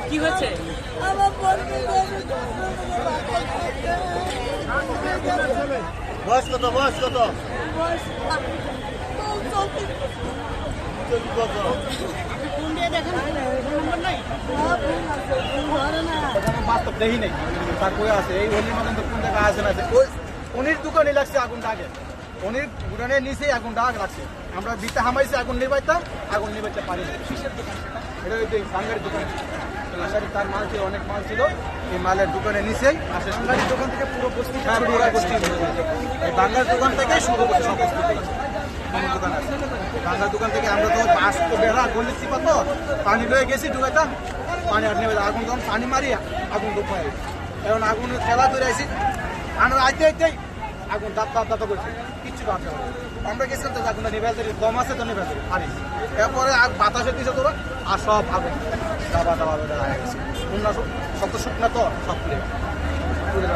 কি হয়েছে? আমার বয়স কত? বয়স কত? বাস্তব দেখি নেই তার কই আছে এই হোলির মতন তো কোন জায়গায় আছে না ওই উনির দোকানে লাগছে আগুনটা আগে উনির দোকানের নিচেই আগুনটা আগ লাগছে আমরা দিতে হামাইছি আগুন নিবাইতাম আগুন নিবাইতে পারি না এটা ওই বাঙ্গারের দোকান আশারি তার মাল ছিল অনেক মাল ছিল এই মালের দোকানের নিচেই আসে সোনারির দোকান থেকে পুরো বস্তি এই বাঙ্গার দোকান থেকে শুরু করছে সব দোকান আছে বাঙ্গার দোকান থেকে আমরা তো বাস তো বেড়া গলি চিপা তো পানি লয়ে গেছি ঢুকাইতাম পানি আর নেবে আগুন যখন পানি মারি আগুন ঢুকাই এখন আগুন খেলা ধরে আইসি আমরা আইতে আইতেই আগুন দাঁত দাঁত দাঁত করছে কিচ্ছু বাঁচে আমরা গেছিলাম তো আগুনটা নিভে ধরি দম আছে তো নিভে ধরি পানি এরপরে বাতাসের দিছে তোরা আর সব আগুন দাবা দাবা বেড়ে গেছে শুকনা সব তো শুকনা তো সব তুলে